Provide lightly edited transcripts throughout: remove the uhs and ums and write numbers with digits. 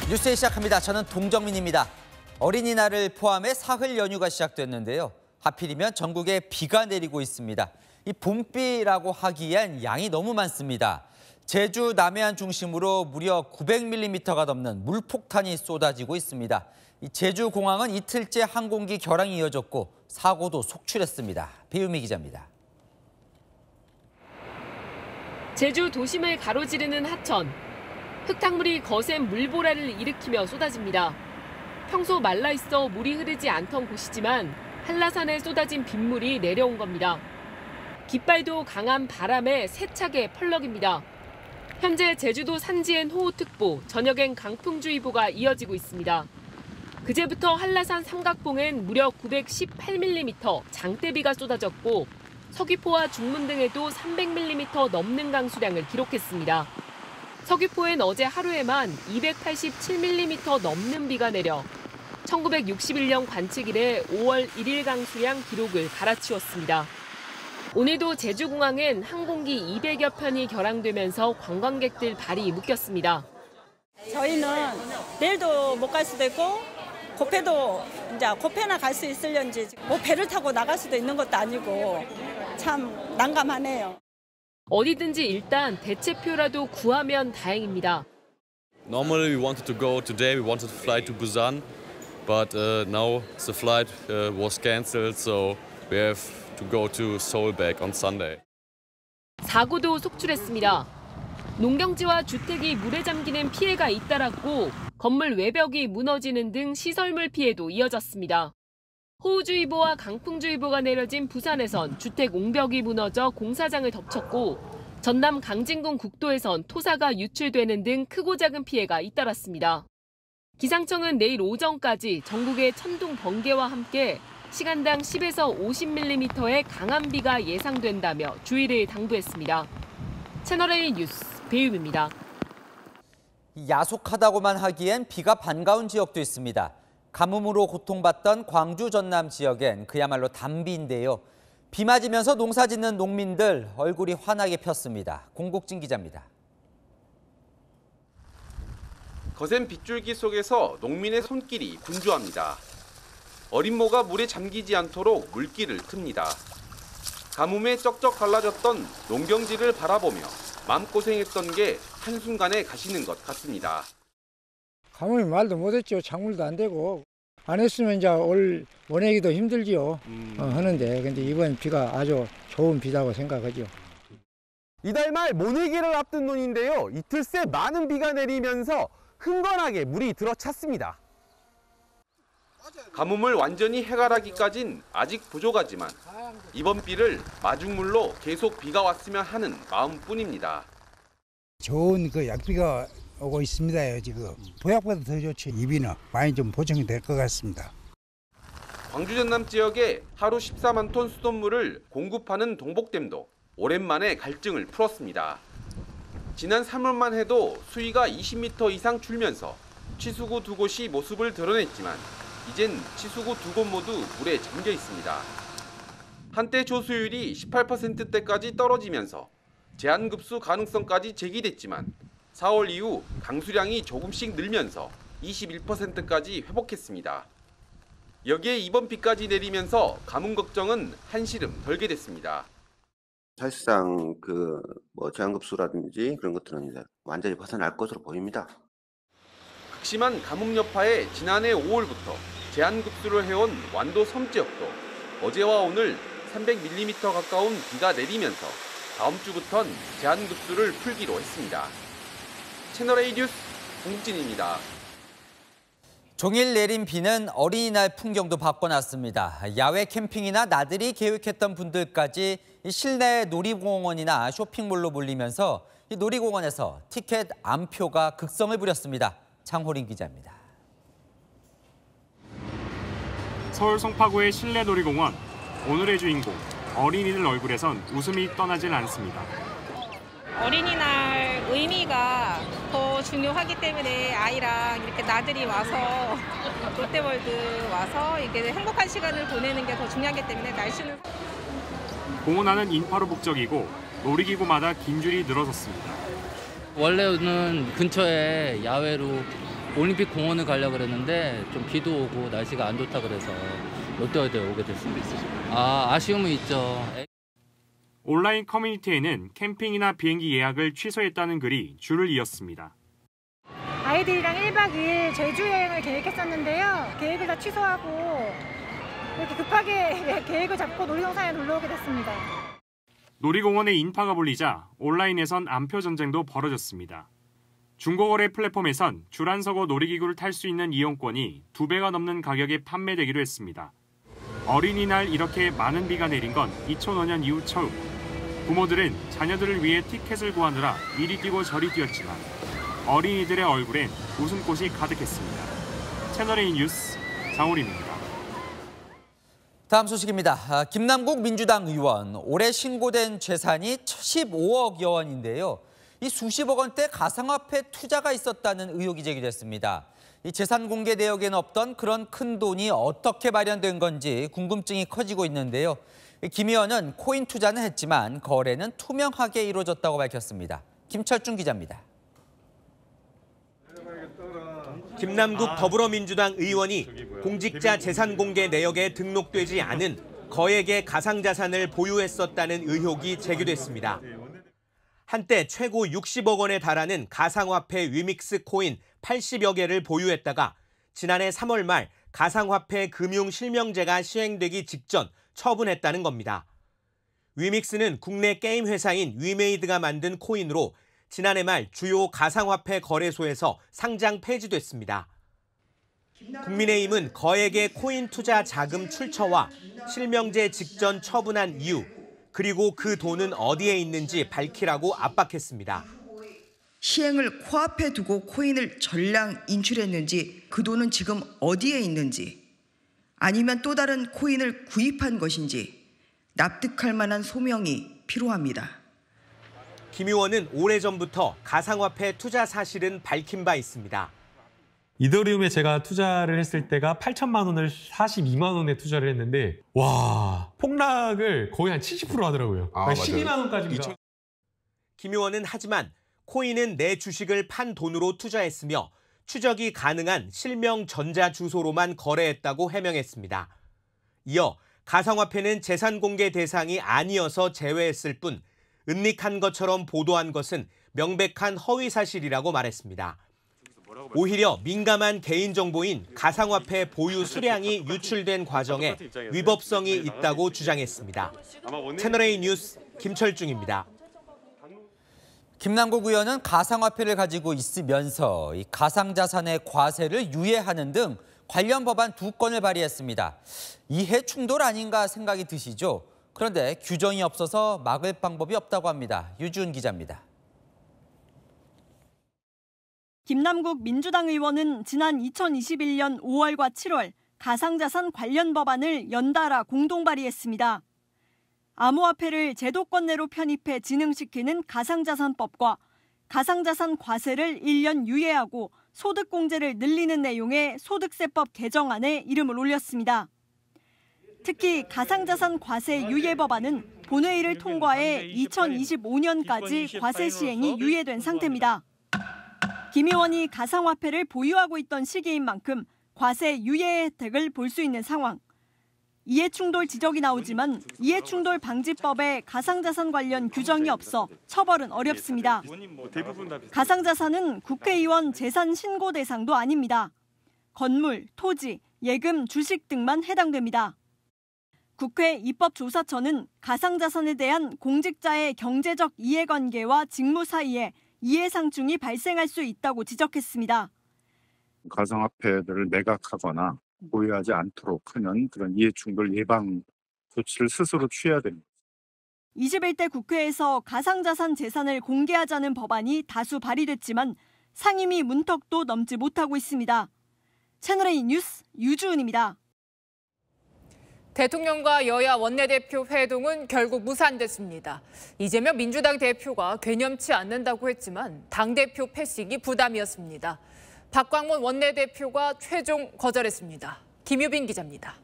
뉴스에 시작합니다. 저는 동정민입니다. 어린이날을 포함해 사흘 연휴가 시작됐는데요. 하필이면 전국에 비가 내리고 있습니다. 이 봄비라고 하기엔 양이 너무 많습니다. 제주 남해안 중심으로 무려 900mm가 넘는 물폭탄이 쏟아지고 있습니다. 이 제주공항은 이틀째 항공기 결항이 이어졌고 사고도 속출했습니다. 배유미 기자입니다. 제주 도심을 가로지르는 하천. 흙탕물이 거센 물보라를 일으키며 쏟아집니다. 평소 말라있어 물이 흐르지 않던 곳이지만 한라산에 쏟아진 빗물이 내려온 겁니다. 깃발도 강한 바람에 세차게 펄럭입니다. 현재 제주도 산지엔 호우특보, 저녁엔 강풍주의보가 이어지고 있습니다. 그제부터 한라산 삼각봉엔 무려 918mm 장대비가 쏟아졌고 서귀포와 중문 등에도 300mm 넘는 강수량을 기록했습니다. 서귀포엔 어제 하루에만 287mm 넘는 비가 내려 1961년 관측 이래 5월 1일 강수량 기록을 갈아치웠습니다. 오늘도 제주공항엔 항공기 200여 편이 결항되면서 관광객들 발이 묶였습니다. 저희는 내일도 못 갈 수도 있고 고패도 이제 고패나 갈 수 있을런지 뭐 배를 타고 나갈 수도 있는 것도 아니고 참 난감하네요. 어디든지 일단 대체표라도 구하면 다행입니다. Normally we wanted to go today. We wanted to fly to Busan, but now the flight was cancelled, so we have to go to Seoul back on Sunday. 사고도 속출했습니다. 농경지와 주택이 물에 잠기는 피해가 잇따랐고 건물 외벽이 무너지는 등 시설물 피해도 이어졌습니다. 호우주의보와 강풍주의보가 내려진 부산에선 주택 옹벽이 무너져 공사장을 덮쳤고 전남 강진군 국도에선 토사가 유출되는 등 크고 작은 피해가 잇따랐습니다. 기상청은 내일 오전까지 전국의 천둥 번개와 함께 시간당 10에서 50mm의 강한 비가 예상된다며 주의를 당부했습니다. 채널A 뉴스 배유미입니다. 야속하다고만 하기엔 비가 반가운 지역도 있습니다. 가뭄으로 고통받던 광주 전남 지역엔 그야말로 단비인데요. 비 맞으면서 농사 짓는 농민들 얼굴이 환하게 폈습니다. 공국진 기자입니다. 거센 빗줄기 속에서 농민의 손길이 분주합니다. 어린 모가 물에 잠기지 않도록 물길을 틉니다. 가뭄에 쩍쩍 갈라졌던 농경지를 바라보며 마음고생했던 게 한순간에 가시는 것 같습니다. 가뭄이 말도 못했죠. 작물도 안 되고 안 했으면 이제 올 원하기도 힘들지요. 하는데 근데 이번 비가 아주 좋은 비라고 생각하죠. 이달 말 모내기를 앞둔 논인데요. 이틀 새 많은 비가 내리면서 흥건하게 물이 들어찼습니다. 가뭄을 완전히 해결하기까진 아직 부족하지만 이번 비를 마중물로 계속 비가 왔으면 하는 마음뿐입니다. 좋은 그 약비가 오고 있습니다. 지금 보약보다 더 좋지. 이 비는 많이 좀 보충이 될 것 같습니다. 광주 전남 지역에 하루 14만 톤 수돗물을 공급하는 동복댐도 오랜만에 갈증을 풀었습니다. 지난 3월만 해도 수위가 20m 이상 줄면서 치수구 두 곳이 모습을 드러냈지만 이젠 치수구 두 곳 모두 물에 잠겨 있습니다. 한때 조수율이 18%대까지 떨어지면서 제한급수 가능성까지 제기됐지만 4월 이후 강수량이 조금씩 늘면서 21%까지 회복했습니다. 여기에 이번 비까지 내리면서 가뭄 걱정은 한시름 덜게 됐습니다. 사실상 제한급수라든지 그런 것들은 이제 완전히 벗어날 것으로 보입니다. 극심한 가뭄 여파에 지난해 5월부터 제한급수를 해온 완도 섬 지역도 어제와 오늘 300mm 가까운 비가 내리면서 다음 주부턴 제한급수를 풀기로 했습니다. 채널A 뉴스 공국진입니다. 종일 내린 비는 어린이날 풍경도 바꿔놨습니다. 야외 캠핑이나 나들이 계획했던 분들까지 실내 놀이공원이나 쇼핑몰로 몰리면서 이 놀이공원에서 티켓 암표가 극성을 부렸습니다. 장호린 기자입니다. 서울 송파구의 실내 놀이공원. 오늘의 주인공, 어린이들 얼굴에선 웃음이 떠나질 않습니다. 어린이날 의미가 더 중요하기 때문에 아이랑 이렇게 나들이 와서 롯데월드 와서 이렇게 행복한 시간을 보내는 게 더 중요하기 때문에 날씨는 공원 안은 인파로 북적이고 놀이기구마다 긴 줄이 늘어섰습니다. 원래는 근처에 야외로 올림픽 공원을 가려고 그랬는데 좀 비도 오고 날씨가 안 좋다 그래서 롯데월드에 오게 됐습니다. 아쉬움은 있죠. 온라인 커뮤니티에는 캠핑이나 비행기 예약을 취소했다는 글이 줄을 이었습니다. 아이들이랑 1박 2일 제주 여행을 계획했었는데요. 계획을 다 취소하고 이렇게 급하게 계획을 잡고 놀이동산에 놀러 오게 됐습니다. 놀이공원에 인파가 몰리자 온라인에선 안표 전쟁도 벌어졌습니다. 중고거래 플랫폼에선 줄안서고 놀이기구를 탈 수 있는 이용권이 2배가 넘는 가격에 판매되기로 했습니다. 어린이날 이렇게 많은 비가 내린 건 2005년 이후 처음. 부모들은 자녀들을 위해 티켓을 구하느라 이리 뛰고 저리 뛰었지만 어린이들의 얼굴엔 웃음꽃이 가득했습니다. 채널A 뉴스 장호림입니다. 다음 소식입니다. 김남국 민주당 의원, 올해 신고된 재산이 15억여 원인데요. 이 수십억 원대 가상화폐 투자가 있었다는 의혹이 제기됐습니다. 이 재산 공개 내역에는 없던 그런 큰 돈이 어떻게 마련된 건지 궁금증이 커지고 있는데요. 김 의원은 코인 투자는 했지만 거래는 투명하게 이루어졌다고 밝혔습니다. 김철중 기자입니다. 김남국 더불어민주당 의원이 공직자 재산 공개 내역에 등록되지 않은 거액의 가상자산을 보유했었다는 의혹이 제기됐습니다. 한때 최고 60억 원에 달하는 가상화폐 위믹스 코인 80여 개를 보유했다가 지난해 3월 말 가상화폐 금융 실명제가 시행되기 직전 처분했다는 겁니다. 위믹스는 국내 게임 회사인 위메이드가 만든 코인으로 지난해 말 주요 가상화폐 거래소에서 상장 폐지됐습니다. 국민의힘은 거액의 코인 투자 자금 출처와 실명제 직전 처분한 이유, 그리고 그 돈은 어디에 있는지 밝히라고 압박했습니다. 시행을 코앞에 두고 코인을 전량 인출했는지, 그 돈은 지금 어디에 있는지, 아니면 또 다른 코인을 구입한 것인지 납득할 만한 소명이 필요합니다. 김 의원은 오래전부터 가상화폐 투자 사실은 밝힌 바 있습니다. 이더리움에 제가 투자를 했을 때가 8천만 원을 42만 원에 투자를 했는데 와, 폭락을 거의 한 70% 하더라고요. 12만 원까지입니다. 김 의원은 하지만 코인은 내 주식을 판 돈으로 투자했으며 추적이 가능한 실명 전자주소로만 거래했다고 해명했습니다. 이어 가상화폐는 재산 공개 대상이 아니어서 제외했을 뿐 은닉한 것처럼 보도한 것은 명백한 허위 사실이라고 말했습니다. 오히려 민감한 개인정보인 가상화폐 보유 수량이 유출된 과정에 위법성이 있다고 주장했습니다. 채널A 뉴스 김철중입니다. 김남국 의원은 가상화폐를 가지고 있으면서 이 가상자산의 과세를 유예하는 등 관련 법안 2건을 발의했습니다. 이해 충돌 아닌가 생각이 드시죠? 그런데 규정이 없어서 막을 방법이 없다고 합니다. 유지훈 기자입니다. 김남국 민주당 의원은 지난 2021년 5월과 7월 가상자산 관련 법안을 연달아 공동 발의했습니다. 암호화폐를 제도권 내로 편입해 진흥시키는 가상자산법과 가상자산 과세를 1년 유예하고 소득공제를 늘리는 내용의 소득세법 개정안에 이름을 올렸습니다. 특히 가상자산 과세 유예 법안은 본회의를 통과해 2025년까지 과세 시행이 유예된 상태입니다. 김 의원이 가상화폐를 보유하고 있던 시기인 만큼 과세 유예 혜택을 볼 수 있는 상황. 이해충돌 지적이 나오지만 이해충돌 방지법에 가상자산 관련 규정이 없어 처벌은 어렵습니다. 가상자산은 국회의원 재산 신고 대상도 아닙니다. 건물, 토지, 예금, 주식 등만 해당됩니다. 국회 입법조사처는 가상자산에 대한 공직자의 경제적 이해관계와 직무 사이에 이해상충이 발생할 수 있다고 지적했습니다. 가상화폐들을 매각하거나 보유하지 않도록 하는 그런 이해충돌 예방 조치를 스스로 취해야 됩니다. 21대 국회에서 가상자산 재산을 공개하자는 법안이 다수 발의됐지만 상임위 문턱도 넘지 못하고 있습니다. 채널A 뉴스 유주은입니다. 대통령과 여야 원내대표 회동은 결국 무산됐습니다. 이재명 민주당 대표가 괴념치 않는다고 했지만 당대표 패싱이 부담이었습니다. 박광문 원내대표가 최종 거절했습니다. 김유빈 기자입니다.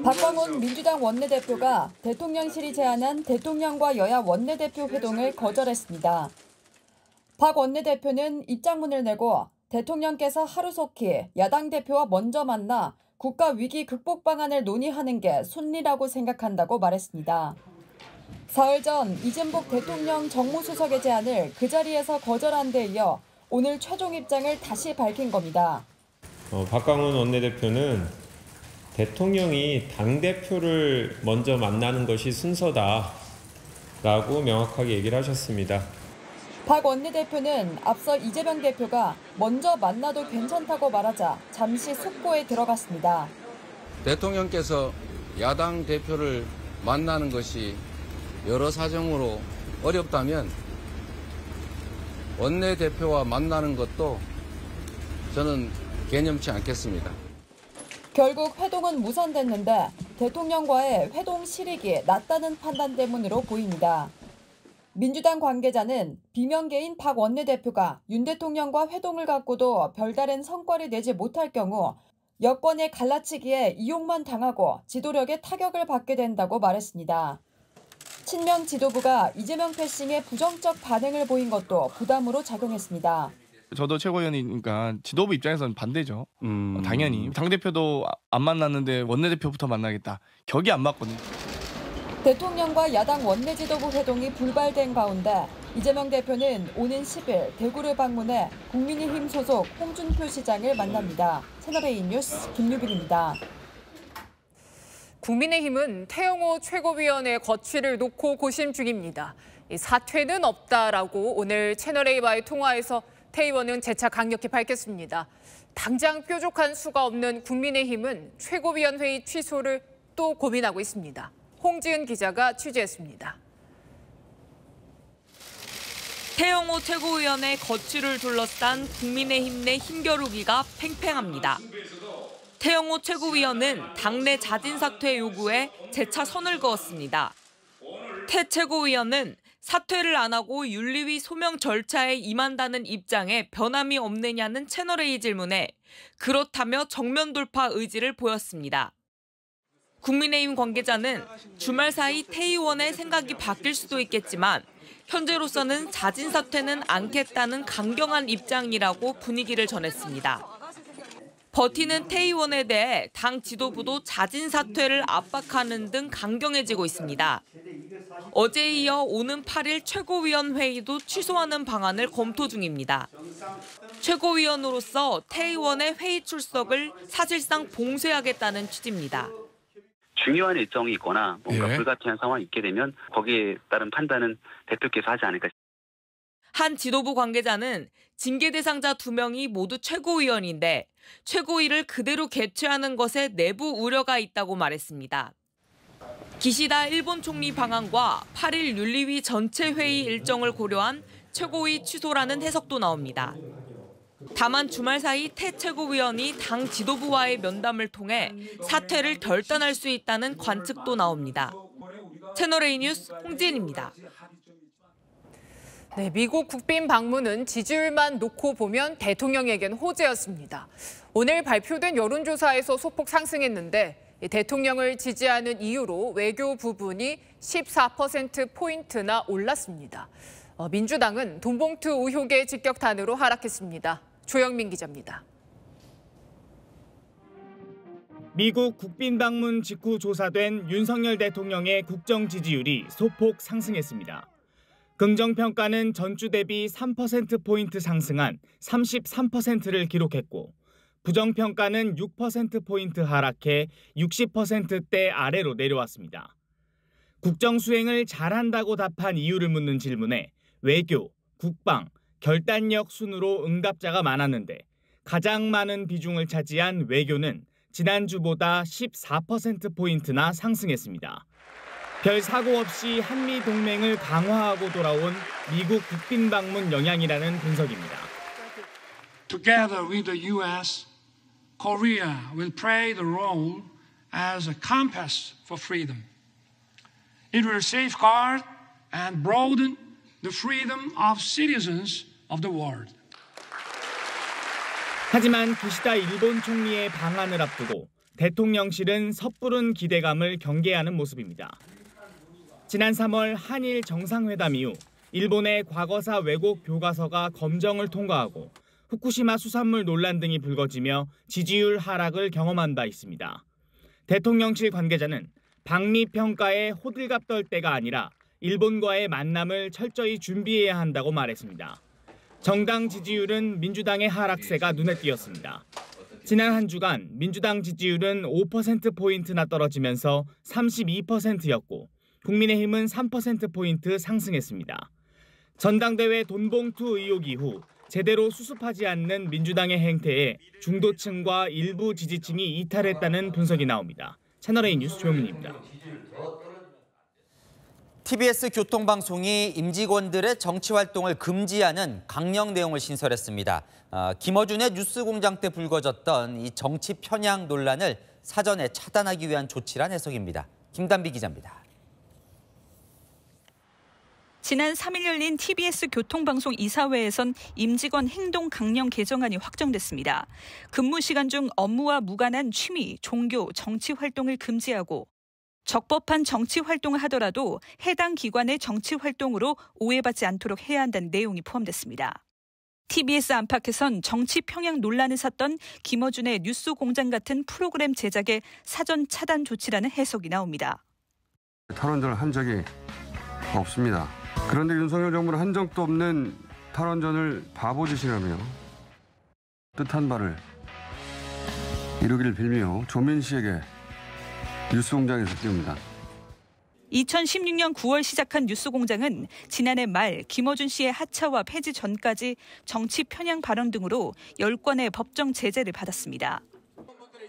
박광문 민주당 원내대표가 대통령실이 제안한 대통령과 여야 원내대표 회동을 거절했습니다. 박 원내대표는 입장문을 내고 대통령께서 하루속히 야당 대표와 먼저 만나 국가 위기 극복 방안을 논의하는 게 순리라고 생각한다고 말했습니다. 사흘 전 이진복 대통령 정무수석의 제안을 그 자리에서 거절한 데 이어 오늘 최종 입장을 다시 밝힌 겁니다. 박광원 원내대표는 대통령이 당대표를 먼저 만나는 것이 순서다라고 명확하게 얘기를 하셨습니다. 박 원내대표는 앞서 이재명 대표가 먼저 만나도 괜찮다고 말하자 잠시 숙고에 들어갔습니다. 대통령께서 야당 대표를 만나는 것이 여러 사정으로 어렵다면 원내대표와 만나는 것도 저는 개념치 않겠습니다. 결국 회동은 무산됐는데 대통령과의 회동 실익이 낮다는 판단 때문으로 보입니다. 민주당 관계자는 비명계인 박 원내대표가 윤 대통령과 회동을 갖고도 별다른 성과를 내지 못할 경우 여권의 갈라치기에 이용만 당하고 지도력에 타격을 받게 된다고 말했습니다. 친명 지도부가 이재명 패싱에 부정적 반응을 보인 것도 부담으로 작용했습니다. 저도 최고위원이니까 지도부 입장에서는 반대죠. 당연히. 당대표도 안 만났는데 원내대표부터 만나겠다. 격이 안 맞거든요. 대통령과 야당 원내 지도부 회동이 불발된 가운데 이재명 대표는 오는 10일 대구를 방문해 국민의힘 소속 홍준표 시장을 만납니다. 채널A 뉴스 김유빈입니다. 국민의힘은 태영호 최고위원의 거취를 놓고 고심 중입니다. 사퇴는 없다라고 오늘 채널A와의 통화에서 태 의원은 재차 강력히 밝혔습니다. 당장 뾰족한 수가 없는 국민의힘은 최고위원 회의 취소를 또 고민하고 있습니다. 홍지은 기자가 취재했습니다. 태영호 최고위원의 거취를 둘러싼 국민의힘 내 힘겨루기가 팽팽합니다. 태영호 최고위원은 당내 자진 사퇴 요구에 재차 선을 그었습니다. 태 최고위원은 사퇴를 안 하고 윤리위 소명 절차에 임한다는 입장에 변함이 없느냐는 채널A 질문에 그렇다며 정면 돌파 의지를 보였습니다. 국민의힘 관계자는 주말 사이 태 의원의 생각이 바뀔 수도 있겠지만 현재로서는 자진 사퇴는 않겠다는 강경한 입장이라고 분위기를 전했습니다. 버티는 태 의원에 대해 당 지도부도 자진 사퇴를 압박하는 등 강경해지고 있습니다. 어제에 이어 오는 8일 최고위원 회의도 취소하는 방안을 검토 중입니다. 최고위원으로서 태 의원의 회의 출석을 사실상 봉쇄하겠다는 취지입니다. 중요한 일정이 있거나 뭔가 불가피한 상황이 있게 되면 거기에 따른 판단은 대표께서 하지 않을까. 한 지도부 관계자는 징계 대상자 2명이 모두 최고위원인데 최고위를 그대로 개최하는 것에 내부 우려가 있다고 말했습니다. 기시다 일본 총리 방한과 8일 윤리위 전체 회의 일정을 고려한 최고위 취소라는 해석도 나옵니다. 다만 주말 사이 태 최고위원이 당 지도부와의 면담을 통해 사퇴를 결단할 수 있다는 관측도 나옵니다. 채널A 뉴스 홍지은입니다. 네, 미국 국빈 방문은 지지율만 놓고 보면 대통령에겐 호재였습니다. 오늘 발표된 여론조사에서 소폭 상승했는데 대통령을 지지하는 이유로 외교 부분이 14%포인트나 올랐습니다. 민주당은 돈봉투 의혹의 직격탄으로 하락했습니다. 조영민 기자입니다. 미국 국빈 방문 직후 조사된 윤석열 대통령의 국정 지지율이 소폭 상승했습니다. 긍정평가는 전주 대비 3%포인트 상승한 33%를 기록했고 부정평가는 6%포인트 하락해 60%대 아래로 내려왔습니다. 국정 수행을 잘한다고 답한 이유를 묻는 질문에 외교, 국방, 결단력 순으로 응답자가 많았는데 가장 많은 비중을 차지한 외교는 지난주보다 14%포인트나 상승했습니다. 별 사고 없이 한미 동맹을 강화하고 돌아온 미국 국빈 방문 영향이라는 분석입니다. Together with the U.S., Korea will play the role as a compass for freedom. It will safeguard and broaden the freedom of citizens of the world. 하지만 기시다 일본 총리의 방한을 앞두고 대통령실은 섣부른 기대감을 경계하는 모습입니다. 지난 3월 한일 정상회담 이후 일본의 과거사 왜곡 교과서가 검정을 통과하고 후쿠시마 수산물 논란 등이 불거지며 지지율 하락을 경험한 바 있습니다. 대통령실 관계자는 방미 평가에 호들갑 떨 때가 아니라 일본과의 만남을 철저히 준비해야 한다고 말했습니다. 정당 지지율은 민주당의 하락세가 눈에 띄었습니다. 지난 한 주간 민주당 지지율은 5%포인트나 떨어지면서 32%였고 국민의힘은 3%포인트 상승했습니다. 전당대회 돈봉투 의혹 이후 제대로 수습하지 않는 민주당의 행태에 중도층과 일부 지지층이 이탈했다는 분석이 나옵니다. 채널A 뉴스 조영민입니다. TBS 교통방송이 임직원들의 정치활동을 금지하는 강령 내용을 신설했습니다. 김어준의 뉴스공장 때 불거졌던 이 정치 편향 논란을 사전에 차단하기 위한 조치란 해석입니다. 김단비 기자입니다. 지난 3일 열린 TBS 교통방송 이사회에선 임직원 행동 강령 개정안이 확정됐습니다. 근무 시간 중 업무와 무관한 취미, 종교, 정치 활동을 금지하고 적법한 정치 활동을 하더라도 해당 기관의 정치 활동으로 오해받지 않도록 해야 한다는 내용이 포함됐습니다. TBS 안팎에선 정치 평양 논란을 샀던 김어준의 뉴스공장 같은 프로그램 제작에 사전 차단 조치라는 해석이 나옵니다. 탈원전을 한 적이 없습니다. 그런데 윤석열 정부는 한 적도 없는 탈원전을 바보짓이라며 뜻한 바를 이루기를 빌며 조민 씨에게 뉴스공장에서 띄웁니다. 2016년 9월 시작한 뉴스공장은 지난해 말 김어준 씨의 하차와 폐지 전까지 정치 편향 발언 등으로 10건의 법정 제재를 받았습니다.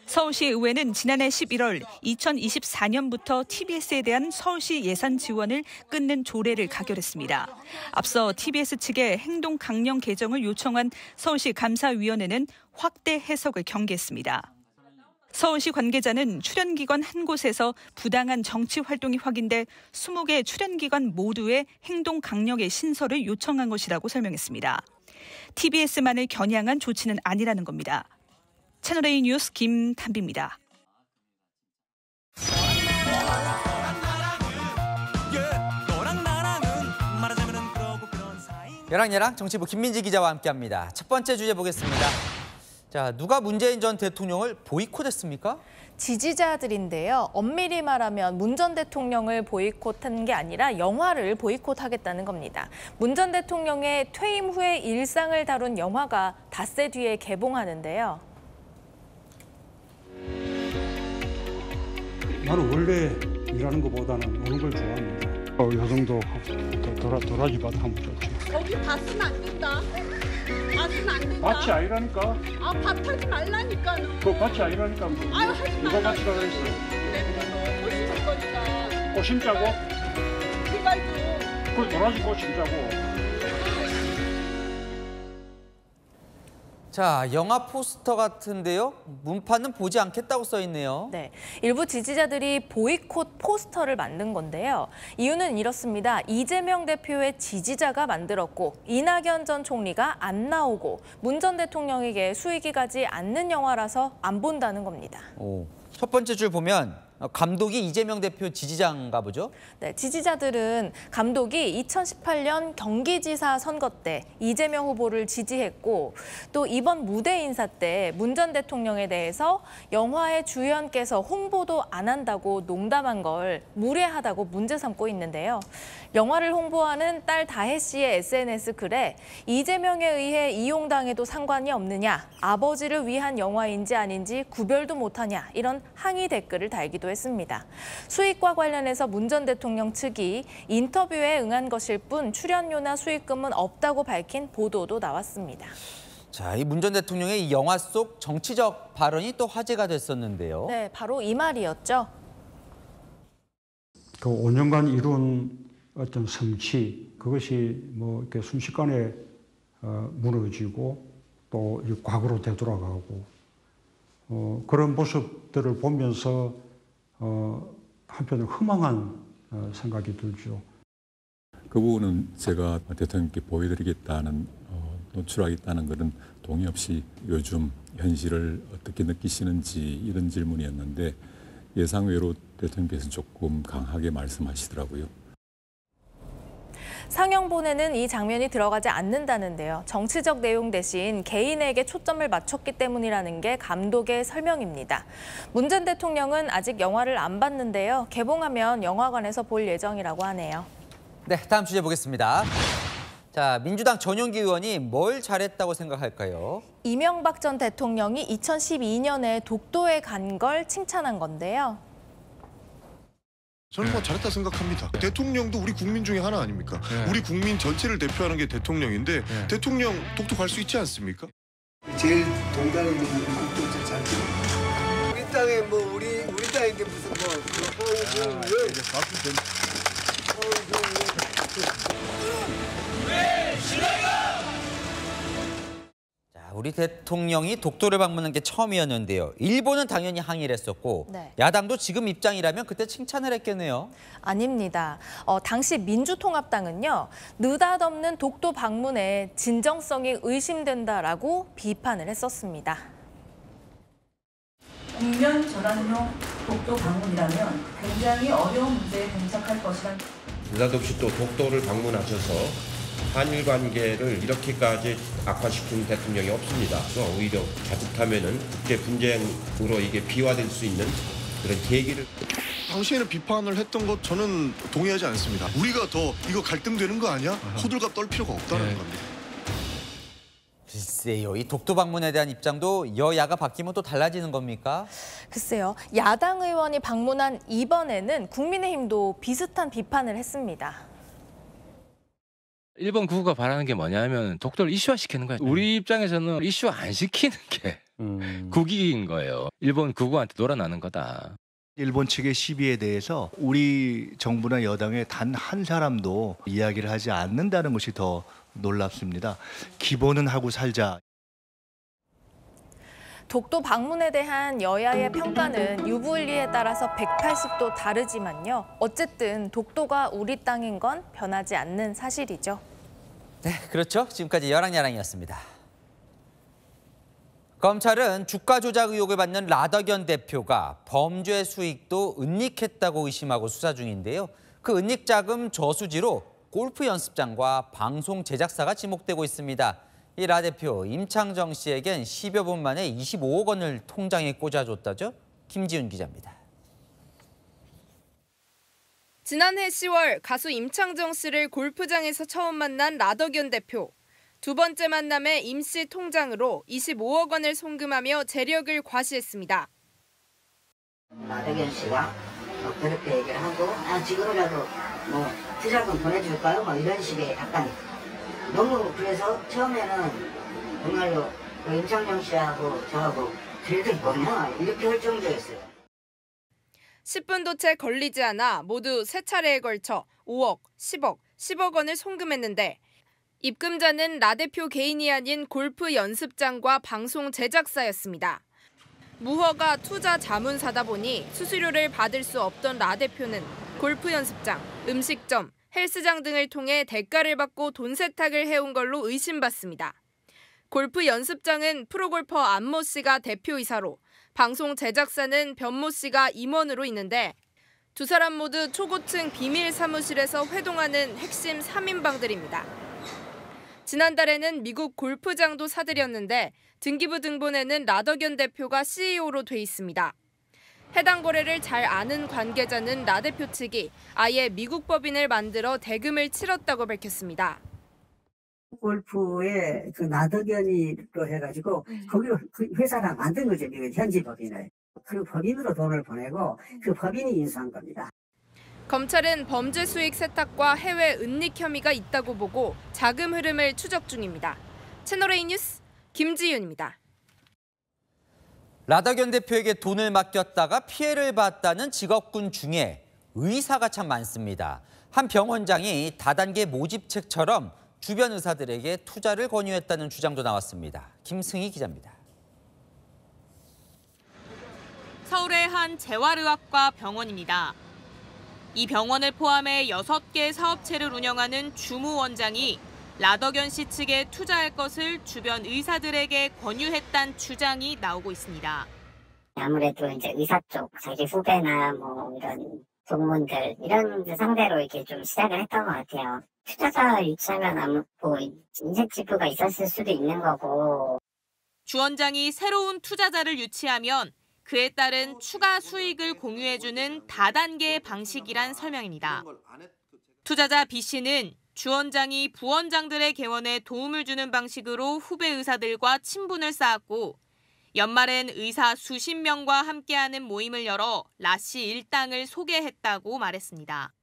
서울시 의회는 지난해 11월 2024년부터 TBS에 대한 서울시 예산 지원을 끊는 조례를 가결했습니다. 앞서 TBS 측에 행동 강령 개정을 요청한 서울시 감사위원회는 확대 해석을 경계했습니다. 서울시 관계자는 출연기관 한 곳에서 부당한 정치 활동이 확인돼 20개 출연기관 모두의 행동 강령의 신설을 요청한 것이라고 설명했습니다. TBS만을 겨냥한 조치는 아니라는 겁니다. 채널A 뉴스 김단비입니다. 여랑여랑 정치부 김민지 기자와 함께합니다. 첫 번째 주제 보겠습니다. 자, 누가 문재인 전 대통령을 보이콧했습니까? 지지자들인데요. 엄밀히 말하면 문 전 대통령을 보이콧한 게 아니라 영화를 보이콧하겠다는 겁니다. 문 전 대통령의 퇴임 후의 일상을 다룬 영화가 닷새 뒤에 개봉하는데요. 나는 원래 일하는 것보다는 노는 걸 좋아합니다. 요 정도 도라지밭 하면 좋죠. 거기 밭은 안 된다. 밭은 안 된다. 밭이 아니라니까. 아, 밭 하지 말라니까요. 그 밭이 아니라니까. 아유, 하지 누가 밭이라 그랬어? 내가 꽃 심을 거니까. 꽃 심자고? 해가지고. 그 도라지 꽃 심자고. 자, 영화 포스터 같은데요. 문판은 보지 않겠다고 써 있네요. 네, 일부 지지자들이 보이콧 포스터를 만든 건데요. 이유는 이렇습니다. 이재명 대표의 지지자가 만들었고 이낙연 전 총리가 안 나오고 문 전 대통령에게 수익이 가지 않는 영화라서 안 본다는 겁니다. 첫 번째 줄 보면 감독이 이재명 대표 지지자인가 보죠? 네, 지지자들은 감독이 2018년 경기지사 선거 때 이재명 후보를 지지했고 또 이번 무대 인사 때 문 전 대통령에 대해서 영화의 주연께서 홍보도 안 한다고 농담한 걸 무례하다고 문제 삼고 있는데요. 영화를 홍보하는 딸 다혜 씨의 SNS 글에 이재명에 의해 이용당해도 상관이 없느냐, 아버지를 위한 영화인지 아닌지 구별도 못하냐 이런 항의 댓글을 달기도 했습니다. 수익과 관련해서 문 전 대통령 측이 인터뷰에 응한 것일 뿐 출연료나 수익금은 없다고 밝힌 보도도 나왔습니다. 자, 이 문 전 대통령의 이 영화 속 정치적 발언이 또 화제가 됐었는데요. 네, 바로 이 말이었죠. 그 5년간 이룬 어떤 성취, 그것이 뭐 이렇게 순식간에 무너지고 또 과거로 되돌아가고 그런 모습들을 보면서 한편으로 허망한 생각이 들죠. 그 부분은 제가 대통령께 보여드리겠다는 노출하겠다는 것은 동의 없이 요즘 현실을 어떻게 느끼시는지 이런 질문이었는데 예상외로 대통령께서 조금 강하게 말씀하시더라고요. 상영본에는 이 장면이 들어가지 않는다는데요. 정치적 내용 대신 개인에게 초점을 맞췄기 때문이라는 게 감독의 설명입니다. 문 전 대통령은 아직 영화를 안 봤는데요. 개봉하면 영화관에서 볼 예정이라고 하네요. 네, 다음 주제 보겠습니다. 자, 민주당 전용기 의원이 뭘 잘했다고 생각할까요? 이명박 전 대통령이 2012년에 독도에 간 걸 칭찬한 건데요. 저는 뭐 잘했다 생각합니다. 대통령도 우리 국민 중에 하나 아닙니까? 우리 국민 전체를 대표하는 게 대통령인데 대통령 독도 갈 수 있지 않습니까? 제일 동달이 있는 국도 잘 우리 땅에 뭐 우리 땅인데 무슨 자, 우리 대통령이 독도를 방문한 게 처음이었는데요. 일본은 당연히 항의를 했었고 야당도 지금 입장이라면 그때 칭찬을 했겠네요. 아닙니다. 당시 민주통합당은요. 느닷없는 독도 방문에 진정성이 의심된다라고 비판을 했었습니다. 국면 전환용 독도 방문이라면 굉장히 어려운 문제에 봉착할 것이란. 느닷없이 또 독도를 방문하셔서 한일 관계를 이렇게까지 악화시킨 대통령이 없습니다. 그래서 오히려 자칫하면은 국제 분쟁으로 이게 비화될 수 있는 그런 계기를. 당시에는 비판을 했던 것 저는 동의하지 않습니다. 우리가 더 이거 갈등되는 거 아니야? 호들갑 떨 필요가 없다는 겁니다. 글쎄요, 이 독도 방문에 대한 입장도 여야가 바뀌면 또 달라지는 겁니까? 글쎄요, 야당 의원이 방문한 이번에는 국민의힘도 비슷한 비판을 했습니다. 일본 국가 바라는 게 뭐냐면 독도를 이슈화시키는 거예요. 우리 입장에서는 이슈화 안 시키는 게 국익인 거예요. 일본 국가한테 놀아나는 거다. 일본 측의 시비에 대해서 우리 정부나 여당의 단 한 사람도 이야기를 하지 않는다는 것이 더 놀랍습니다. 기본은 하고 살자. 독도 방문에 대한 여야의 평가는 유불리에 따라서 180도 다르지만요. 어쨌든 독도가 우리 땅인 건 변하지 않는 사실이죠. 네, 그렇죠. 지금까지 여랑야랑이었습니다. 검찰은 주가 조작 의혹을 받는 라더견 대표가 범죄 수익도 은닉했다고 의심하고 수사 중인데요. 그 은닉 자금 저수지로 골프 연습장과 방송 제작사가 지목되고 있습니다. 이 라 대표 임창정 씨에겐 10여 분 만에 25억 원을 통장에 꽂아줬다죠? 김지윤 기자입니다. 지난해 10월 가수 임창정 씨를 골프장에서 처음 만난 라더견 대표. 두 번째 만남에 임 씨 통장으로 25억 원을 송금하며 재력을 과시했습니다. 라더견 씨가 그렇게 얘기를 하고 지금이라도 투자금 보내줄까요? 이런 식의 약간 너무 그래서 처음에는 정말로 임창정 씨하고 저하고 걔들 뭐냐 이렇게 할 정도였어요. 10분도 채 걸리지 않아 모두 3차례에 걸쳐 5억, 10억, 10억 원을 송금했는데 입금자는 라 대표 개인이 아닌 골프 연습장과 방송 제작사였습니다. 무허가 투자 자문사다 보니 수수료를 받을 수 없던 라 대표는 골프 연습장, 음식점, 헬스장 등을 통해 대가를 받고 돈 세탁을 해온 걸로 의심받습니다. 골프 연습장은 프로골퍼 안모 씨가 대표이사로 방송 제작사는 변모 씨가 임원으로 있는데 두 사람 모두 초고층 비밀 사무실에서 회동하는 핵심 3인방들입니다. 지난달에는 미국 골프장도 사들였는데 등기부 등본에는 라더견 대표가 CEO로 돼 있습니다. 해당 거래를 잘 아는 관계자는 라 대표 측이 아예 미국 법인을 만들어 대금을 치렀다고 밝혔습니다. 골프에 그 라더견이로 해가지고 거기로 그 회사가 만든 거죠. 현지 법인을. 그 법인으로 돈을 보내고 그 법인이 인수한 겁니다. 검찰은 범죄 수익 세탁과 해외 은닉 혐의가 있다고 보고 자금 흐름을 추적 중입니다. 채널A 뉴스 김지윤입니다. 라더견 대표에게 돈을 맡겼다가 피해를 봤다는 직업군 중에 의사가 참 많습니다. 한 병원장이 다단계 모집책처럼 주변 의사들에게 투자를 권유했다는 주장도 나왔습니다. 김승희 기자입니다. 서울의 한 재활의학과 병원입니다. 이 병원을 포함해 6개 사업체를 운영하는 주무 원장이 라더견 씨 측에 투자할 것을 주변 의사들에게 권유했다는 주장이 나오고 있습니다. 아무래도 이제 의사 쪽, 자기 후배나 이런 동문들 이런 상대로 이렇게 좀 시작을 했던 것 같아요. 투자자 유치하면 아무 뭐 인센티브가 있었을 수도 있는 거고. 주 원장이 새로운 투자자를 유치하면 그에 따른 추가 수익을 공유해주는 다단계 방식이란 설명입니다. 투자자 B씨는 주 원장이 부원장들의 개원에 도움을 주는 방식으로 후배 의사들과 친분을 쌓았고 연말엔 의사 수십 명과 함께하는 모임을 열어 라씨 일당을 소개했다고 말했습니다.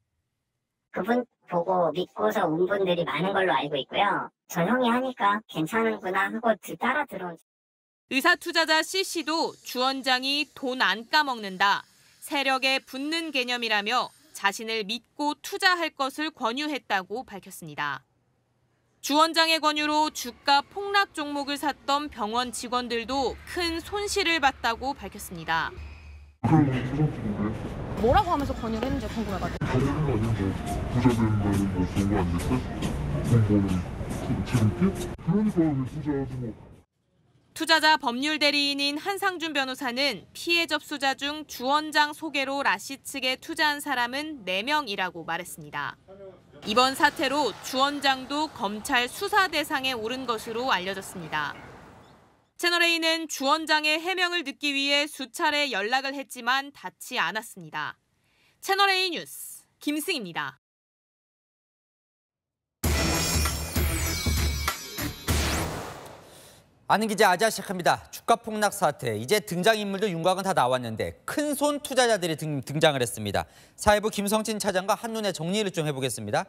그분 보고 믿고서 온 분들이 많은 걸로 알고 있고요. 저 형이 하니까 괜찮은구나 하고 따라 들어온. 의사 투자자 C씨도 주 원장이 돈 안 까먹는다, 세력에 붙는 개념이라며 자신을 믿고 투자할 것을 권유했다고 밝혔습니다. 주 원장의 권유로 주가 폭락 종목을 샀던 병원 직원들도 큰 손실을 봤다고 밝혔습니다. 뭐라고 하면서 권유를 했는지 궁금해가지고. 부자 되는 거는 뭐 그런 거 아니겠어요? 공부는 지름길? 그러니까 왜 투자하지 뭐. 투자자 법률 대리인인 한상준 변호사는 피해 접수자 중 주 원장 소개로 라씨 측에 투자한 사람은 4명이라고 말했습니다. 이번 사태로 주 원장도 검찰 수사 대상에 오른 것으로 알려졌습니다. 채널A는 주 원장의 해명을 듣기 위해 수차례 연락을 했지만 닿지 않았습니다. 채널A 뉴스 김승입니다. 아는 기자 아자 시작합니다. 주가 폭락 사태. 이제 등장인물도 윤곽은 다 나왔는데 큰손 투자자들이 등장을 했습니다. 사회부 김성진 차장과 한눈에 정리를 좀 해보겠습니다.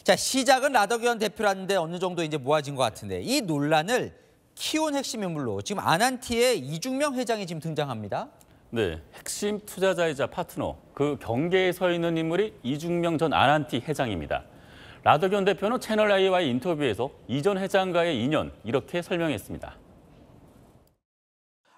자, 시작은 라더견 대표라는데 어느 정도 이제 모아진 것 같은데 이 논란을 키운 핵심 인물로 지금 아난티의 이중명 회장이 지금 등장합니다. 네, 핵심 투자자이자 파트너, 그 경계에 서 있는 인물이 이중명 전 아난티 회장입니다. 라더견 대표는 채널A와의 인터뷰에서 이 전 회장과의 인연 이렇게 설명했습니다.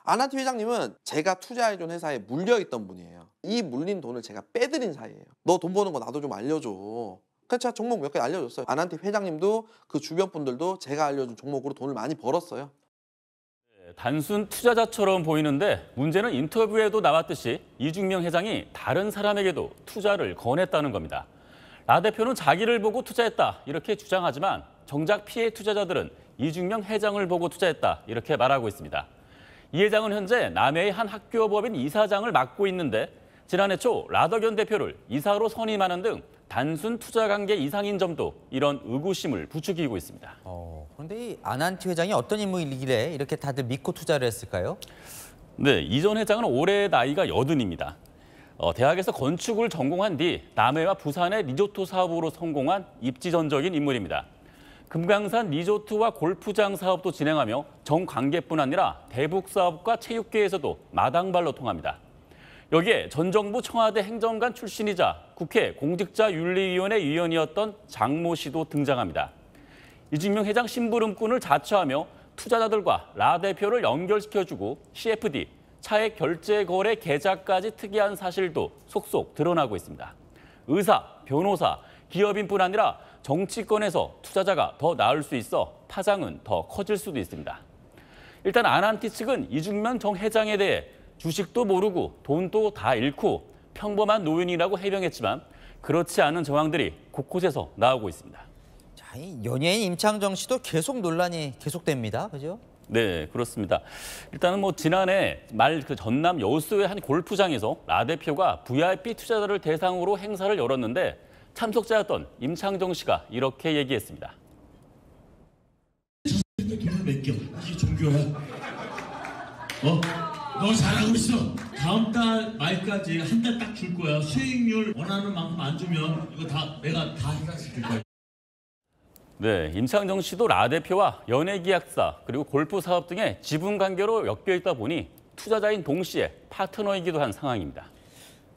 아난티 회장님은 제가 투자해준 회사에 물려있던 분이에요. 이 물린 돈을 제가 빼드린 사이예요. 너 돈 버는 거 나도 좀 알려줘. 그래서 제가 종목 몇 개 알려줬어요. 아난티 회장님도 그 주변 분들도 제가 알려준 종목으로 돈을 많이 벌었어요. 단순 투자자처럼 보이는데 문제는 인터뷰에도 나왔듯이 이중명 회장이 다른 사람에게도 투자를 권했다는 겁니다. 라 대표는 자기를 보고 투자했다 이렇게 주장하지만 정작 피해 투자자들은 이중명 회장을 보고 투자했다 이렇게 말하고 있습니다. 이 회장은 현재 남해의 한 학교법인 이사장을 맡고 있는데 지난해 초 라더견 대표를 이사로 선임하는 등 단순 투자 관계 이상인 점도 이런 의구심을 부추기고 있습니다. 그런데 이 아난티 회장이 어떤 인물이길래 이렇게 다들 믿고 투자를 했을까요? 네, 이 전 회장은 올해 나이가 80입니다. 대학에서 건축을 전공한 뒤 남해와 부산의 리조트 사업으로 성공한 입지전적인 인물입니다. 금강산 리조트와 골프장 사업도 진행하며 정관계뿐 아니라 대북 사업과 체육계에서도 마당발로 통합니다. 여기에 전 정부 청와대 행정관 출신이자 국회 공직자윤리위원회 위원이었던 장모 씨도 등장합니다. 이중명 회장 심부름꾼을 자처하며 투자자들과 라 대표를 연결시켜주고 CFD, 차액 결제 거래 계좌까지 특이한 사실도 속속 드러나고 있습니다. 의사, 변호사, 기업인뿐 아니라 정치권에서 투자자가 더 나을 수 있어 파장은 더 커질 수도 있습니다. 일단 아난티 측은 이중명 정 회장에 대해 주식도 모르고 돈도 다 잃고 평범한 노인이라고 해명했지만 그렇지 않은 정황들이 곳곳에서 나오고 있습니다. 자, 이 연예인 임창정 씨도 계속 논란이 계속됩니다. 그죠? 네, 그렇습니다. 일단은 지난해 말 전남 여수의 한 골프장에서 라 대표가 VIP 투자자를 대상으로 행사를 열었는데 참석자였던 임창정 씨가 이렇게 얘기했습니다. 돈을 맡겨. 이게 종교야. 너 잘하고 있어. 다음 달 말까지 한 달 딱 줄 거야. 수익률 원하는 만큼 안 주면 이거 내가 다 해결시킬 거야. 네, 임창정 씨도 라 대표와 연예기획사 그리고 골프 사업 등의 지분 관계로 엮여 있다 보니 투자자인 동시에 파트너이기도 한 상황입니다.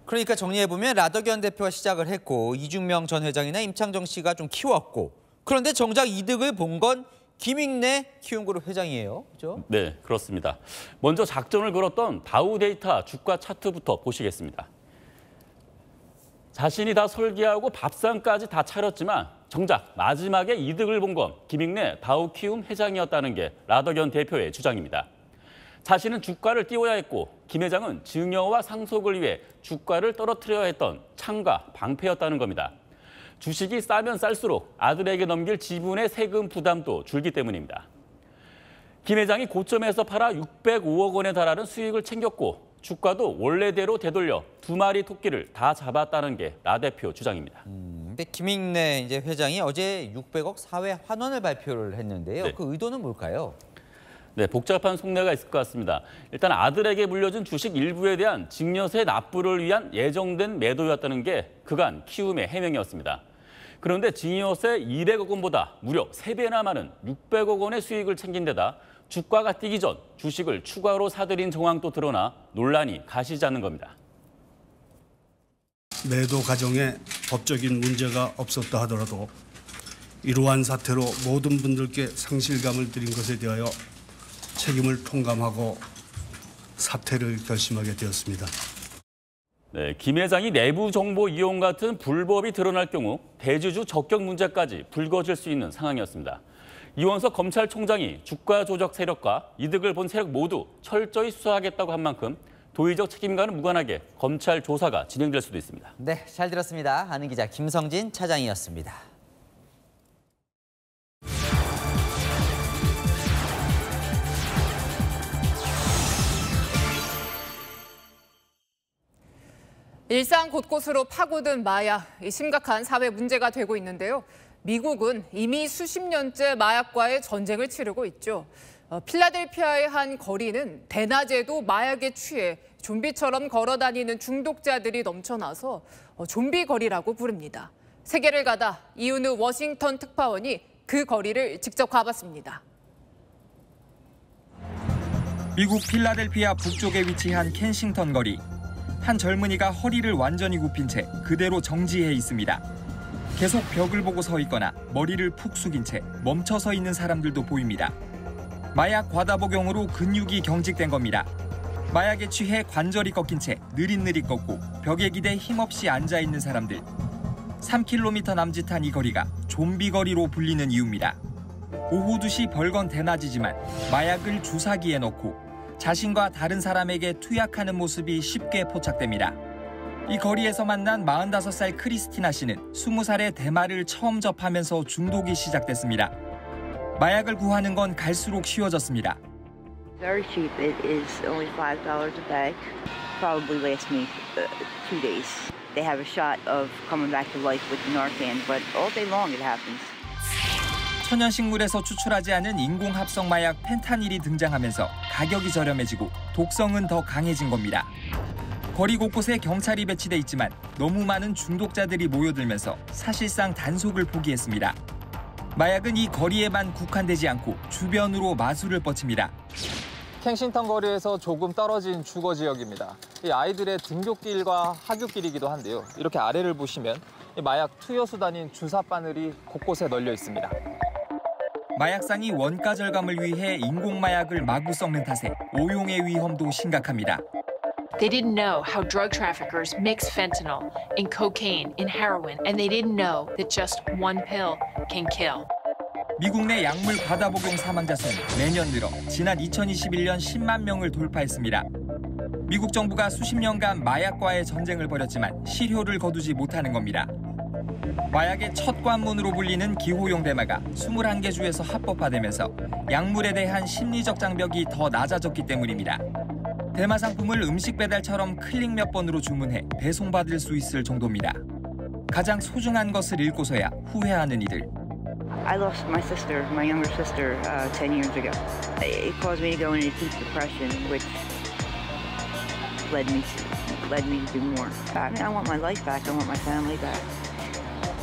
그러니까 정리해보면 라더견 대표가 시작을 했고 이중명 전 회장이나 임창정 씨가 좀 키웠고 그런데 정작 이득을 본 건 김익래 키움그룹 회장이에요. 그렇죠? 네, 그렇습니다. 먼저 작전을 걸었던 다우데이터 주가 차트부터 보시겠습니다. 자신이 다 설계하고 밥상까지 다 차렸지만 정작 마지막에 이득을 본 건 김익래 다우키움 회장이었다는 게 라더견 대표의 주장입니다. 자신은 주가를 띄워야 했고 김 회장은 증여와 상속을 위해 주가를 떨어뜨려야 했던 창과 방패였다는 겁니다. 주식이 싸면 쌀수록 아들에게 넘길 지분의 세금 부담도 줄기 때문입니다. 김 회장이 고점에서 팔아 605억 원에 달하는 수익을 챙겼고 주가도 원래대로 되돌려 2마리 토끼를 다 잡았다는 게 나 대표 주장입니다. 근데 김익래 이제 회장이 어제 600억 사회 환원을 발표를 했는데요. 네. 그 의도는 뭘까요? 네, 복잡한 속내가 있을 것 같습니다. 일단 아들에게 물려준 주식 일부에 대한 증여세 납부를 위한 예정된 매도였다는 게 그간 키움의 해명이었습니다. 그런데 증여세 200억 원보다 무려 3배나 많은 600억 원의 수익을 챙긴 데다 주가가 뛰기 전 주식을 추가로 사들인 정황도 드러나 논란이 가시지 않는 겁니다. 매도 과정에 법적인 문제가 없었다 하더라도 이러한 사태로 모든 분들께 상실감을 드린 것에 대하여 책임을 통감하고 사퇴를 결심하게 되었습니다. 네, 김 회장이 내부 정보 이용 같은 불법이 드러날 경우 대주주 적격 문제까지 불거질 수 있는 상황이었습니다. 이원석 검찰총장이 주가 조작 세력과 이득을 본 세력 모두 철저히 수사하겠다고 한 만큼 도의적 책임과는 무관하게 검찰 조사가 진행될 수도 있습니다. 네, 잘 들었습니다. 아는 기자 김성진 차장이었습니다. 일상 곳곳으로 파고든 마약, 심각한 사회 문제가 되고 있는데요. 미국은 이미 수십 년째 마약과의 전쟁을 치르고 있죠. 필라델피아의 한 거리는 대낮에도 마약에 취해 좀비처럼 걸어다니는 중독자들이 넘쳐나서 좀비 거리라고 부릅니다. 세계를 가다 이윤우 워싱턴 특파원이 그 거리를 직접 가봤습니다. 미국 필라델피아 북쪽에 위치한 켄싱턴 거리. 한 젊은이가 허리를 완전히 굽힌 채 그대로 정지해 있습니다. 계속 벽을 보고 서 있거나 머리를 푹 숙인 채 멈춰 서 있는 사람들도 보입니다. 마약 과다 복용으로 근육이 경직된 겁니다. 마약에 취해 관절이 꺾인 채 느릿느릿 걷고 벽에 기대 힘없이 앉아 있는 사람들. 3km 남짓한 이 거리가 좀비 거리로 불리는 이유입니다. 오후 2시 벌건 대낮이지만 마약을 주사기에 넣고 자신과 다른 사람에게 투약하는 모습이 쉽게 포착됩니다. 이 거리에서 만난 45살 크리스티나 씨는 20살에 대마를 처음 접하면서 중독이 시작됐습니다. 마약을 구하는 건 갈수록 쉬워졌습니다. Very cheap. It is only $5 a bag. Probably lasts me 2 days. They have a shot of coming back to life with Narcan, but all day long it happens. 천연식물에서 추출하지 않은 인공합성 마약 펜타닐이 등장하면서 가격이 저렴해지고 독성은 더 강해진 겁니다. 거리 곳곳에 경찰이 배치돼 있지만 너무 많은 중독자들이 모여들면서 사실상 단속을 포기했습니다. 마약은 이 거리에만 국한되지 않고 주변으로 마술을 뻗칩니다. 켄싱턴 거리에서 조금 떨어진 주거 지역입니다. 이 아이들의 등굣길과 하굣길이기도 한데요. 이렇게 아래를 보시면 마약 투여 수단인 주사 바늘이 곳곳에 널려 있습니다. 마약상이 원가 절감을 위해 인공마약을 마구 섞는 탓에 오용의 위험도 심각합니다. They didn't know how drug traffickers mix fentanyl in cocaine, in heroin, and they didn't know that just one pill can kill. 미국 내 약물 과다 복용 사망자 수는 매년 늘어 지난 2021년 10만 명을 돌파했습니다. 미국 정부가 수십 년간 마약과의 전쟁을 벌였지만 실효를 거두지 못하는 겁니다. 마약의 첫 관문으로 불리는 기호용 대마가 21개 주에서 합법화되면서 약물에 대한 심리적 장벽이 더 낮아졌기 때문입니다. 대마 상품을 음식 배달처럼 클릭 몇 번으로 주문해 배송받을 수 있을 정도입니다. 가장 소중한 것을 잃고서야 후회하는 이들. I lost my sister, my younger sister, 10 years ago. It caused me to go into deep depression, which led me to do more. I mean, I want my life back. I want my family back.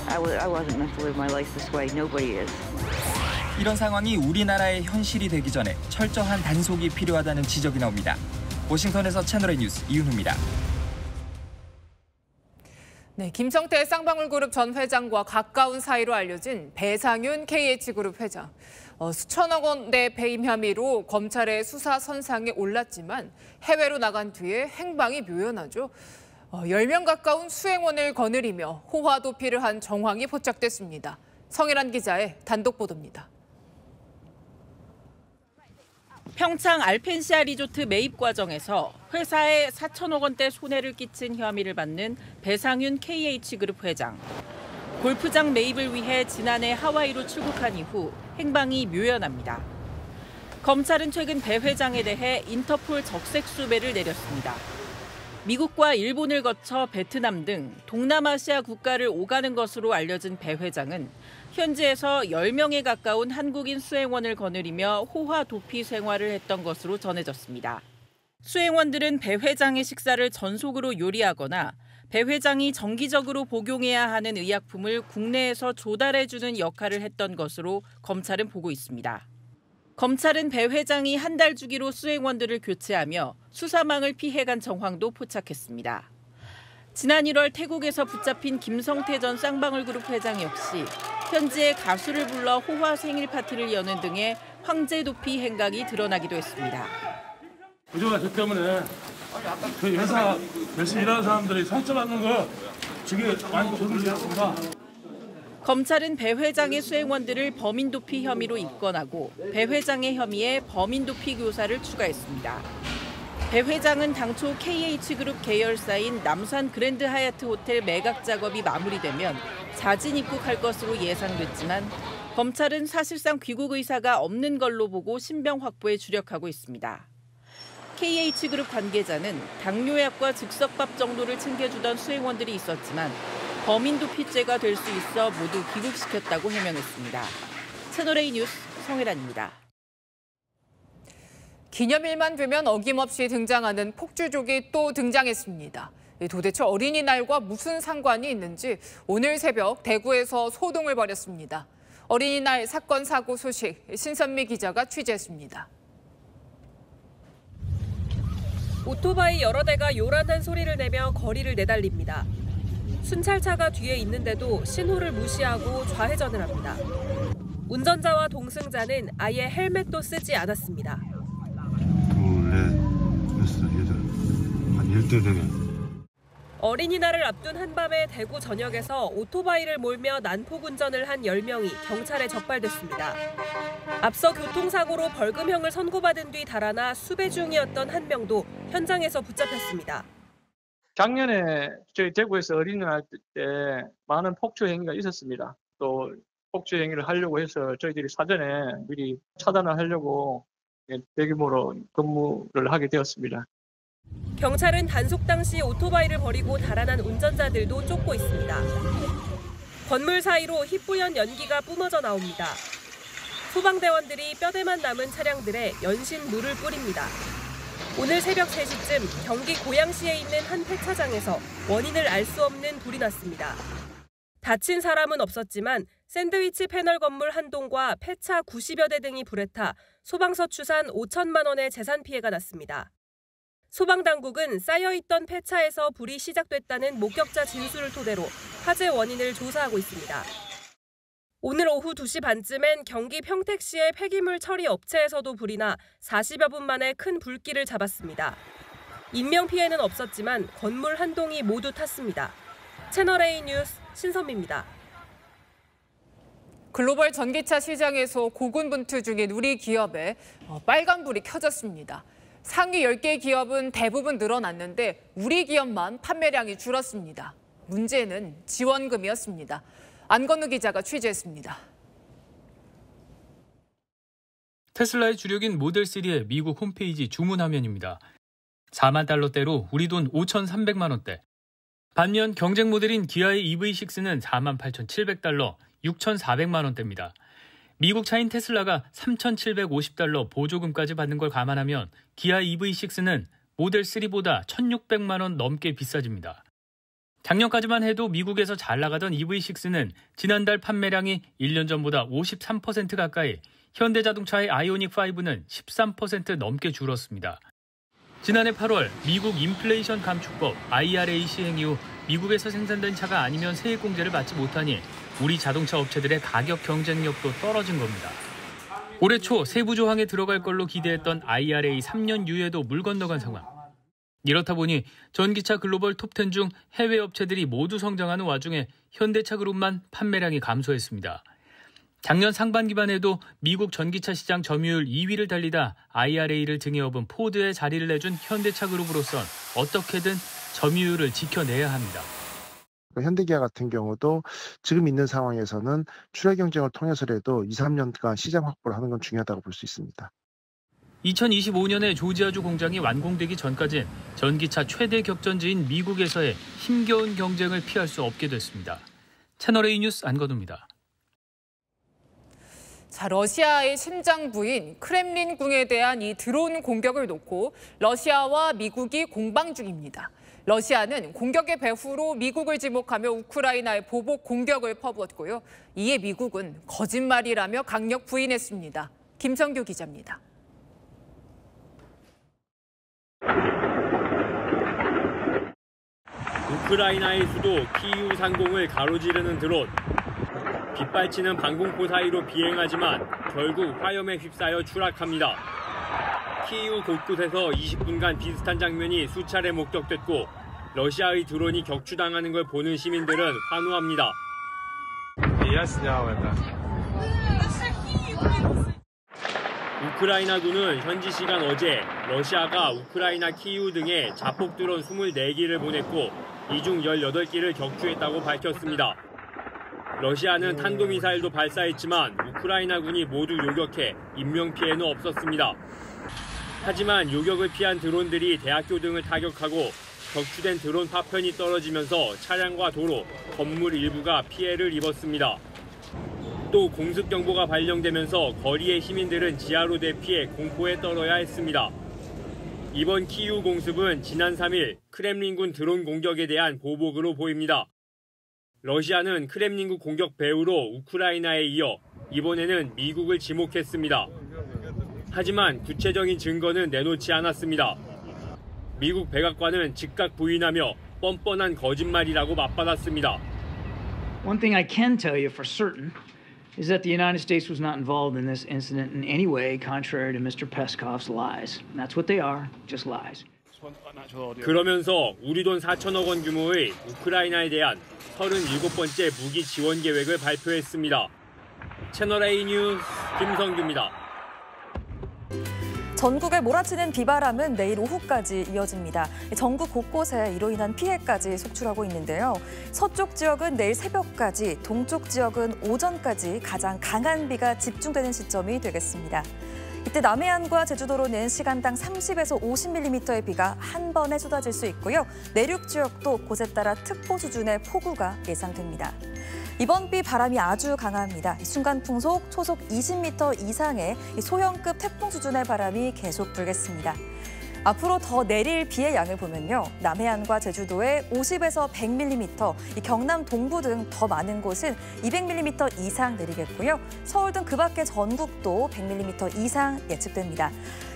I wasn't meant to live my life this way. Nobody is. 이런 상황이 우리나라의 현실이 되기 전에 철저한 단속이 필요하다는 지적이 나옵니다. 워싱턴에서 채널A 뉴스 이윤우입니다. 네, 김성태 쌍방울그룹 전 회장과 가까운 사이로 알려진 배상윤 KH그룹 회장. 수천억 원대 배임 혐의로 검찰의 수사 선상에 올랐지만 해외로 나간 뒤에 행방이 묘연하죠. 10명 가까운 수행원을 거느리며 호화 도피를 한 정황이 포착됐습니다. 성일환 기자의 단독 보도입니다. 평창 알펜시아 리조트 매입 과정에서 회사에 4천억 원대 손해를 끼친 혐의를 받는 배상윤 KH그룹 회장. 골프장 매입을 위해 지난해 하와이로 출국한 이후 행방이 묘연합니다. 검찰은 최근 배 회장에 대해 인터폴 적색 수배를 내렸습니다. 미국과 일본을 거쳐 베트남 등 동남아시아 국가를 오가는 것으로 알려진 배 회장은 현지에서 10명에 가까운 한국인 수행원을 거느리며 호화 도피 생활을 했던 것으로 전해졌습니다. 수행원들은 배 회장의 식사를 전속으로 요리하거나 배 회장이 정기적으로 복용해야 하는 의약품을 국내에서 조달해주는 역할을 했던 것으로 검찰은 보고 있습니다. 검찰은 배 회장이 한 달 주기로 수행원들을 교체하며 수사망을 피해간 정황도 포착했습니다. 지난 1월 태국에서 붙잡힌 김성태 전 쌍방울그룹 회장 역시 현지에 가수를 불러 호화 생일 파티를 여는 등의 황제 도피 행각이 드러나기도 했습니다. 그동안 저 때문에 저희 회사 열심히 일하는 사람들이 상처받는 거 지금 많이 조심스럽습니다. 검찰은 배 회장의 수행원들을 범인 도피 혐의로 입건하고 배 회장의 혐의에 범인 도피 교사를 추가했습니다. 배 회장은 당초 KH그룹 계열사인 남산 그랜드 하얏트 호텔 매각 작업이 마무리되면 자진 입국할 것으로 예상됐지만 검찰은 사실상 귀국 의사가 없는 걸로 보고 신병 확보에 주력하고 있습니다. KH그룹 관계자는 당뇨약과 즉석밥 정도를 챙겨주던 수행원들이 있었지만 범인 도피죄가 될 수 있어 모두 귀국시켰다고 해명했습니다. 채널A 뉴스 성혜란입니다. 기념일만 되면 어김없이 등장하는 폭주족이 또 등장했습니다. 도대체 어린이날과 무슨 상관이 있는지 오늘 새벽 대구에서 소동을 벌였습니다. 어린이날 사건 사고 소식 신선미 기자가 취재했습니다. 오토바이 여러 대가 요란한 소리를 내며 거리를 내달립니다. 순찰차가 뒤에 있는데도 신호를 무시하고 좌회전을 합니다. 운전자와 동승자는 아예 헬멧도 쓰지 않았습니다. 어린이날을 앞둔 한밤에 대구 전역에서 오토바이를 몰며 난폭 운전을 한 10명이 경찰에 적발됐습니다. 앞서 교통사고로 벌금형을 선고받은 뒤 달아나 수배 중이었던 한 명도 현장에서 붙잡혔습니다. 작년에 저희 대구에서 어린이날 때 많은 폭주 행위가 있었습니다. 또 폭주 행위를 하려고 해서 저희들이 사전에 미리 차단을 하려고 대규모로 근무를 하게 되었습니다. 경찰은 단속 당시 오토바이를 버리고 달아난 운전자들도 쫓고 있습니다. 건물 사이로 희뿌연 연기가 뿜어져 나옵니다. 소방대원들이 뼈대만 남은 차량들에 연신 물을 뿌립니다. 오늘 새벽 3시쯤 경기 고양시에 있는 한 폐차장에서 원인을 알 수 없는 불이 났습니다. 다친 사람은 없었지만 샌드위치 패널 건물 한 동과 폐차 90여 대 등이 불에 타 소방서 추산 5천만 원의 재산 피해가 났습니다. 소방당국은 쌓여있던 폐차에서 불이 시작됐다는 목격자 진술을 토대로 화재 원인을 조사하고 있습니다. 오늘 오후 2시 반쯤엔 경기 평택시의 폐기물 처리 업체에서도 불이 나 40여 분 만에 큰 불길을 잡았습니다. 인명피해는 없었지만 건물 한 동이 모두 탔습니다. 채널A 뉴스 신선미입니다. 글로벌 전기차 시장에서 고군분투 중인 우리 기업에 빨간불이 켜졌습니다. 상위 10개 기업은 대부분 늘어났는데 우리 기업만 판매량이 줄었습니다. 문제는 지원금이었습니다. 안건우 기자가 취재했습니다. 테슬라의 주력인 모델 3의 미국 홈페이지 주문 화면입니다. 4만 달러대로 우리 돈 5,300만 원대. 반면 경쟁 모델인 기아의 EV6는 4만 8,700달러, 6,400만 원대입니다. 미국 차인 테슬라가 3,750달러 보조금까지 받는 걸 감안하면 기아 EV6는 모델 3보다 1,600만 원 넘게 비싸집니다. 작년까지만 해도 미국에서 잘 나가던 EV6는 지난달 판매량이 1년 전보다 53% 가까이, 현대자동차의 아이오닉5는 13% 넘게 줄었습니다. 지난해 8월 미국 인플레이션 감축법 IRA 시행 이후 미국에서 생산된 차가 아니면 세액공제를 받지 못하니 우리 자동차 업체들의 가격 경쟁력도 떨어진 겁니다. 올해 초 세부 조항에 들어갈 걸로 기대했던 IRA 3년 유예도 물 건너간 상황. 이렇다 보니 전기차 글로벌 톱10 중 해외 업체들이 모두 성장하는 와중에 현대차 그룹만 판매량이 감소했습니다. 작년 상반기만 해도 미국 전기차 시장 점유율 2위를 달리다 IRA를 등에 업은 포드에 자리를 내준 현대차 그룹으로선 어떻게든 점유율을 지켜내야 합니다. 현대기아 같은 경우도 지금 있는 상황에서는 출하 경쟁을 통해서라도 2, 3년간 시장 확보를 하는 건 중요하다고 볼 수 있습니다. 2025년에 조지아주 공장이 완공되기 전까진 전기차 최대 격전지인 미국에서의 힘겨운 경쟁을 피할 수 없게 됐습니다. 채널A 뉴스 안건우입니다. 자, 러시아의 심장 부인 크렘린궁에 대한 이 드론 공격을 놓고 러시아와 미국이 공방 중입니다. 러시아는 공격의 배후로 미국을 지목하며 우크라이나의 보복 공격을 퍼부었고요. 이에 미국은 거짓말이라며 강력 부인했습니다. 김성규 기자입니다. 우크라이나의 수도 키이우 상공을 가로지르는 드론. 빗발치는 방공포 사이로 비행하지만 결국 화염에 휩싸여 추락합니다. 키이우 곳곳에서 20분간 비슷한 장면이 수차례 목격됐고 러시아의 드론이 격추당하는 걸 보는 시민들은 환호합니다. 우크라이나군은 현지 시간 어제 러시아가 우크라이나 키이우 등에 자폭 드론 24기를 보냈고 이 중 18기를 격추했다고 밝혔습니다. 러시아는 탄도미사일도 발사했지만 우크라이나군이 모두 요격해 인명피해는 없었습니다. 하지만 요격을 피한 드론들이 대학교 등을 타격하고 격추된 드론 파편이 떨어지면서 차량과 도로, 건물 일부가 피해를 입었습니다. 또 공습경보가 발령되면서 거리의 시민들은 지하로 대피해 공포에 떨어야 했습니다. 이번 키이우 공습은 지난 3일 크렘린군 드론 공격에 대한 보복으로 보입니다. 러시아는 크렘린군 공격 배후로 우크라이나에 이어 이번에는 미국을 지목했습니다. 하지만 구체적인 증거는 내놓지 않았습니다. 미국 백악관은 즉각 부인하며 뻔뻔한 거짓말이라고 맞받았습니다. One thing I can tell you for certain is that the United States was not involved in this incident in any way contrary to Mr. Peskov's lies. And that's what they are, just lies. 그러면서 우리 돈 4천억 원 규모의 우크라이나에 대한 37번째 무기 지원 계획을 발표했습니다. 채널A 뉴스 김성규입니다. 전국에 몰아치는 비바람은 내일 오후까지 이어집니다. 전국 곳곳에 이로 인한 피해까지 속출하고 있는데요. 서쪽 지역은 내일 새벽까지, 동쪽 지역은 오전까지 가장 강한 비가 집중되는 시점이 되겠습니다. 이때 남해안과 제주도로는 시간당 30에서 50mm의 비가 한 번에 쏟아질 수 있고요. 내륙 지역도 곳에 따라 특보 수준의 폭우가 예상됩니다. 이번 비 바람이 아주 강합니다. 순간 풍속 초속 20m 이상의 소형급 태풍 수준의 바람이 계속 불겠습니다. 앞으로 더 내릴 비의 양을 보면요. 남해안과 제주도에 50에서 100mm, 경남 동부 등 더 많은 곳은 200mm 이상 내리겠고요. 서울 등 그 밖의 전국도 100mm 이상 예측됩니다.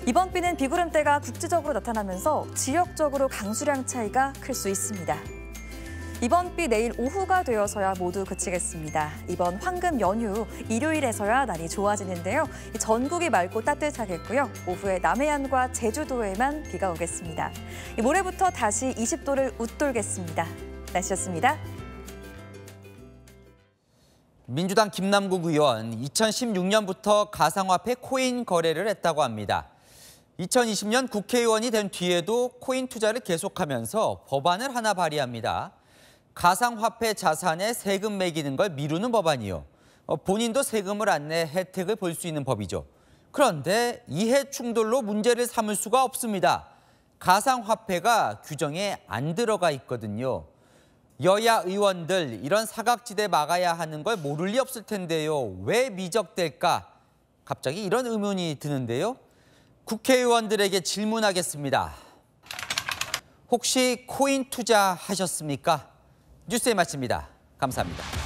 이번 비는 비구름대가 국지적으로 나타나면서 지역적으로 강수량 차이가 클 수 있습니다. 이번 비 내일 오후가 되어서야 모두 그치겠습니다. 이번 황금 연휴 일요일에서야 날이 좋아지는데요. 전국이 맑고 따뜻하겠고요. 오후에 남해안과 제주도에만 비가 오겠습니다. 모레부터 다시 20도를 웃돌겠습니다. 날씨였습니다. 민주당 김남국 의원, 2016년부터 가상화폐 코인 거래를 했다고 합니다. 2020년 국회의원이 된 뒤에도 코인 투자를 계속하면서 법안을 하나 발의합니다. 가상화폐 자산에 세금 매기는 걸 미루는 법안이요. 본인도 세금을 안 내 혜택을 볼 수 있는 법이죠. 그런데 이해 충돌로 문제를 삼을 수가 없습니다. 가상화폐가 규정에 안 들어가 있거든요. 여야 의원들 이런 사각지대 막아야 하는 걸 모를 리 없을 텐데요. 왜 미적될까? 갑자기 이런 의문이 드는데요. 국회의원들에게 질문하겠습니다. 혹시 코인 투자하셨습니까? 뉴스에 마칩니다. 감사합니다.